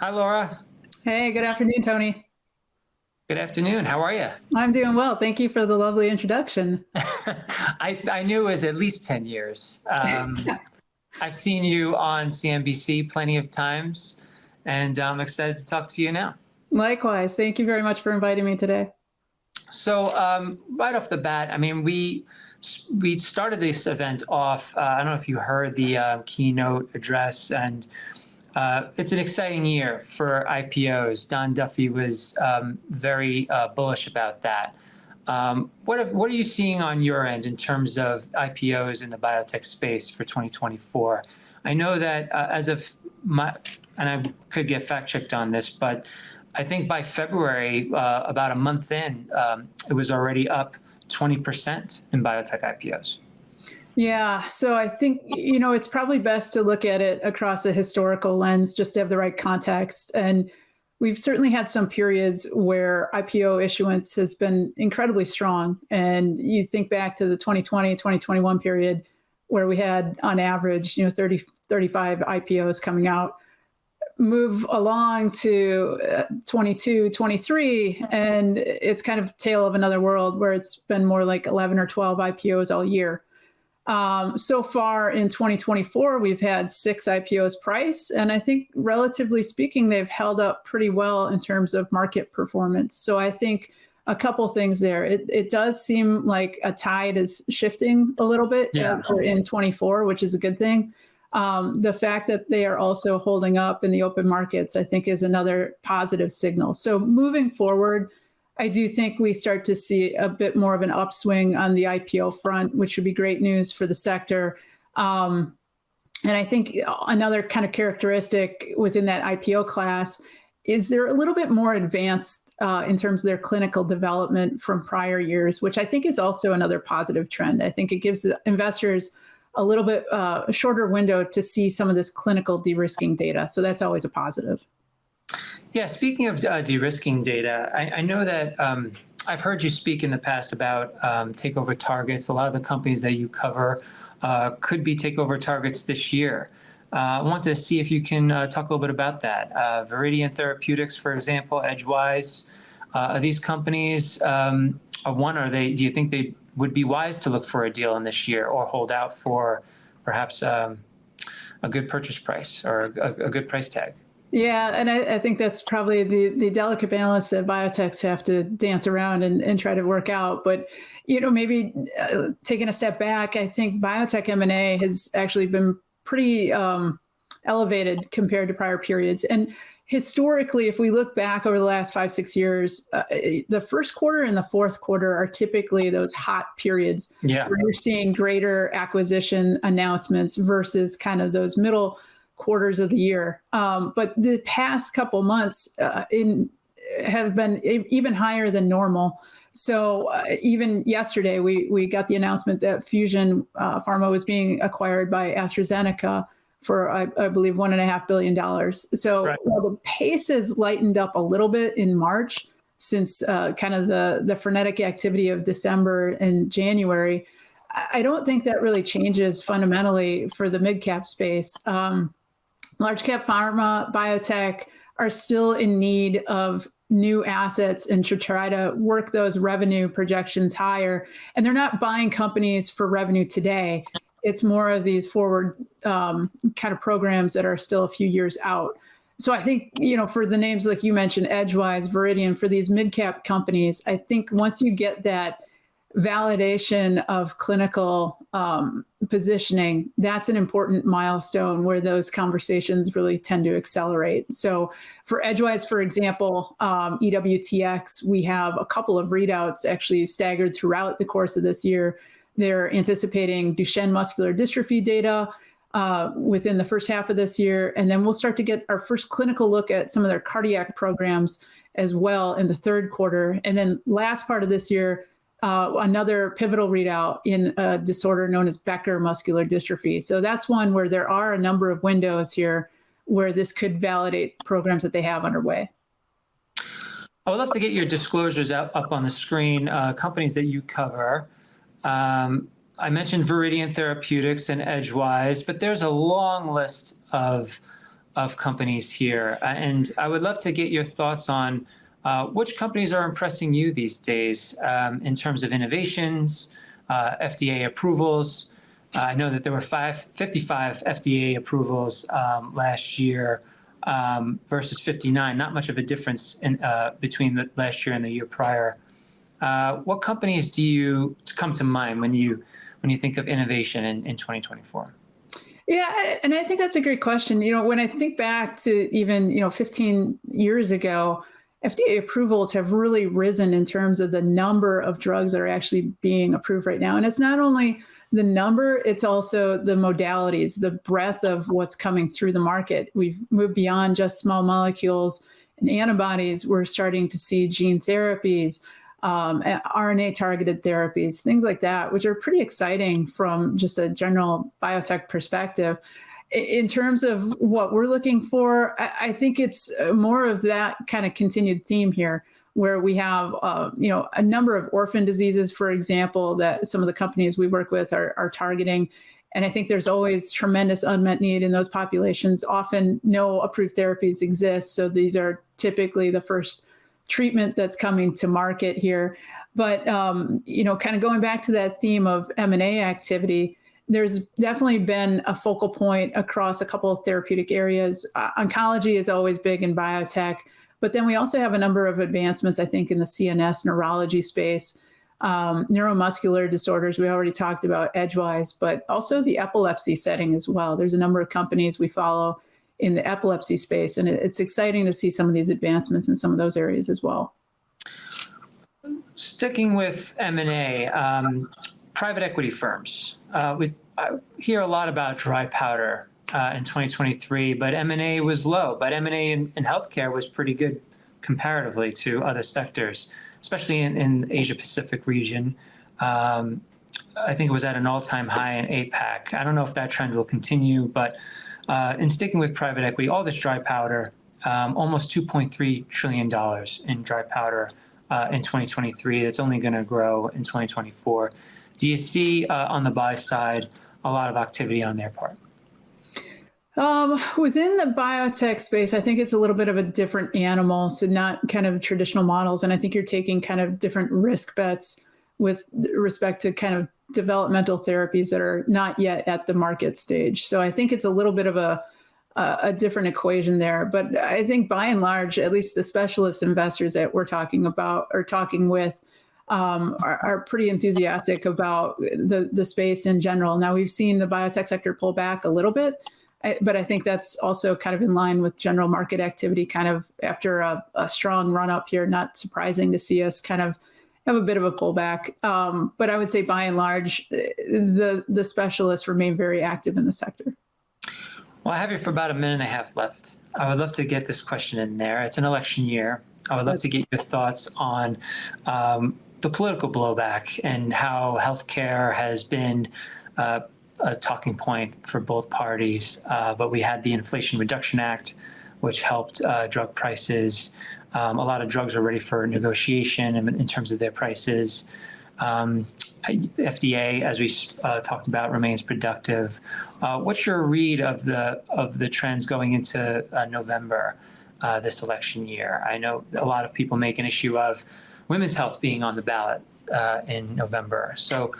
Hi, Laura. Hey, good afternoon, Tony. Good afternoon. How are you? I'm doing well. Thank you for the lovely introduction. I knew it was at least 10 years. I've seen you on CNBC plenty of times, and I'm excited to talk to you now. Likewise. Thank you very much for inviting me today. So, right off the bat, I mean, we started this event off. I don't know if you heard the keynote address, and it's an exciting year for IPOs. Don Duffy was very bullish about that. What are you seeing on your end in terms of IPOs in the biotech space for 2024? I know that and I could get fact checked on this, but I think by February, about a month in, it was already up 20% in biotech IPOs. Yeah, so I think, it's probably best to look at it across a historical lens just to have the right context. And we've certainly had some periods where IPO issuance has been incredibly strong. And you think back to the 2020, 2021 period where we had on average, 30, 35 IPOs coming out. Move along to 22, 23, and it's kind of tale of another world where it's been more like 11 or 12 IPOs all year. So far in 2024, we've had 6 IPOs price, and I think relatively speaking, they've held up pretty well in terms of market performance. So I think a couple things there. It does seem like a tide is shifting a little bit in 24, which is a good thing. The fact that they are also holding up in the open markets, I think, is another positive signal. So moving forward, I do think we start to see a bit more of an upswing on the IPO front, which would be great news for the sector. And I think another kind of characteristic within that IPO class is they're a little bit more advanced in terms of their clinical development from prior years, which I think is also another positive trend. I think it gives investors a little bit shorter window to see some of this clinical de-risking data. So that's always a positive. Yeah, speaking of de-risking data, I know that I've heard you speak in the past about takeover targets. A lot of the companies that you cover could be takeover targets this year. I want to see if you can talk a little bit about that. Viridian Therapeutics, for example, Edgewise, are these companies, do you think they would be wise to look for a deal in this year or hold out for perhaps a good purchase price or a good price tag? Yeah, and I think that's probably the delicate balance that biotechs have to dance around and try to work out. But, maybe taking a step back, I think biotech M&A has actually been pretty elevated compared to prior periods. And historically, if we look back over the last 5-6 years, the first quarter and the fourth quarter are typically those hot periods where you're seeing greater acquisition announcements versus kind of those middle quarters of the year. But the past couple months have been even higher than normal. So even yesterday, we got the announcement that Fusion Pharma was being acquired by AstraZeneca for, I believe, $1.5 billion. So while the pace has lightened up a little bit in March since kind of the frenetic activity of December and January, I don't think that really changes fundamentally for the mid-cap space. Large cap pharma, biotech are still in need of new assets and to try to work those revenue projections higher. And they're not buying companies for revenue today. It's more of these forward kind of programs that are still a few years out. So I think, for the names like you mentioned, Edgewise, Viridian, for these mid-cap companies, I think once you get that validation of clinical positioning, that's an important milestone where those conversations really tend to accelerate. So for Edgewise, for example, EWTX, we have a couple of readouts actually staggered throughout the course of this year. They're anticipating Duchenne muscular dystrophy data within the first half of this year. And then we'll start to get our first clinical look at some of their cardiac programs as well in the third quarter. And then last part of this year, another pivotal readout in a disorder known as Becker muscular dystrophy. So that's one where there are a number of windows here where this could validate programs that they have underway. I would love to get your disclosures up on the screen, companies that you cover. I mentioned Viridian Therapeutics and Edgewise, but there's a long list of of companies here. And I would love to get your thoughts on which companies are impressing you these days in terms of innovations, FDA approvals. I know that there were 55 FDA approvals last year versus 59. Not much of a difference between the last year and the year prior. What companies do you come to mind when you think of innovation in 2024? Yeah, and I think that's a great question. When I think back to even 15 years ago, FDA approvals have really risen in terms of the number of drugs that are actually being approved right now. And it's not only the number, it's also the modalities, the breadth of what's coming through the market. We've moved beyond just small molecules and antibodies. We're starting to see gene therapies, RNA targeted therapies, things like that, which are pretty exciting from just a general biotech perspective. In terms of what we're looking for, I think it's more of that kind of continued theme here, where we have a number of orphan diseases, for example, that some of the companies we work with are targeting. And I think there's always tremendous unmet need in those populations. Often no approved therapies exist. So these are typically the first treatment that's coming to market here. But, kind of going back to that theme of M&A activity, there's definitely been a focal point across a couple of therapeutic areas. Oncology is always big in biotech, but then we also have a number of advancements, I think, in the CNS neurology space, neuromuscular disorders. We already talked about edgewise, but also the epilepsy setting as well. There's a number of companies we follow in the epilepsy space, and it's exciting to see some of these advancements in some of those areas as well. Sticking with M&A, private equity firms. I hear a lot about dry powder in 2023, but M&A was low. But M&A in healthcare was pretty good comparatively to other sectors, especially in the Asia-Pacific region. I think it was at an all-time high in APAC. I don't know if that trend will continue, but in sticking with private equity, all this dry powder, almost $2.3 trillion in dry powder in 2023. It's only going to grow in 2024. Do you see on the buy side a lot of activity on their part? Within the biotech space, I think it's a little bit of a different animal. So not kind of traditional models. And I think you're taking kind of different risk bets with respect to kind of developmental therapies that are not yet at the market stage. So I think it's a little bit of a different equation there. But I think by and large, at least the specialist investors that we're talking about or talking with are pretty enthusiastic about the space in general. Now, we've seen the biotech sector pull back a little bit, but I think that's also kind of in line with general market activity, kind of after a strong run up here. Not surprising to see us kind of have a bit of a pullback. But I would say by and large, the specialists remain very active in the sector. Well, I have you for about a minute and a half left. I would love to get this question in there. It's an election year. I would love to get your thoughts on the political blowback and how healthcare has been a talking point for both parties. But we had the Inflation Reduction Act, which helped drug prices. A lot of drugs are ready for negotiation in terms of their prices. FDA, as we talked about, remains productive. What's your read of the trends going into November, this election year? I know a lot of people make an issue of women's health being on the ballot in November. So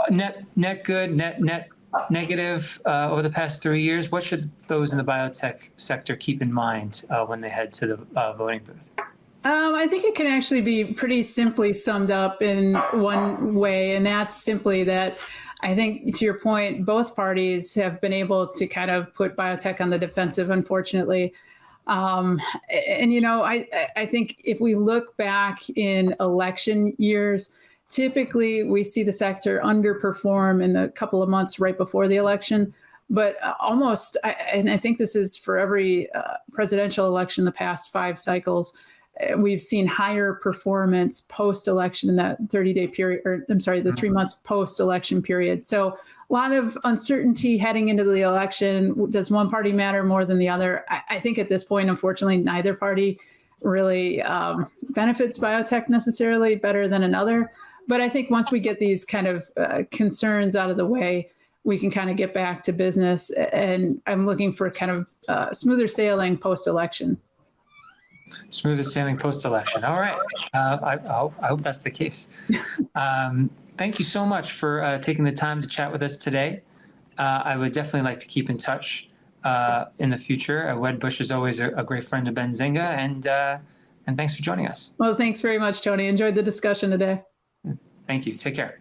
net good, net negative over the past 3 years. What should those in the biotech sector keep in mind when they head to the voting booth? I think it can actually be pretty simply summed up in one way, and that's simply that I think, to your point, both parties have been able to kind of put biotech on the defensive, unfortunately. I think if we look back in election years, typically we see the sector underperform in the couple of months right before the election. But almost, and I think this is for every presidential election the past 5 cycles, we've seen higher performance post-election in that 30-day period, the 3 months post-election period. So a lot of uncertainty heading into the election. Does one party matter more than the other? I think at this point, unfortunately, neither party really benefits biotech necessarily better than another. But I think once we get these kind of concerns out of the way, we can kind of get back to business. And I'm looking for kind of smoother sailing post-election. Smoother sailing post-election. All right. I hope that's the case. Thank you so much for taking the time to chat with us today. I would definitely like to keep in touch in the future. Wedbush is always a great friend of Benzinga, and thanks for joining us. Well, thanks very much, Tony. Enjoyed the discussion today. Thank you. Take care.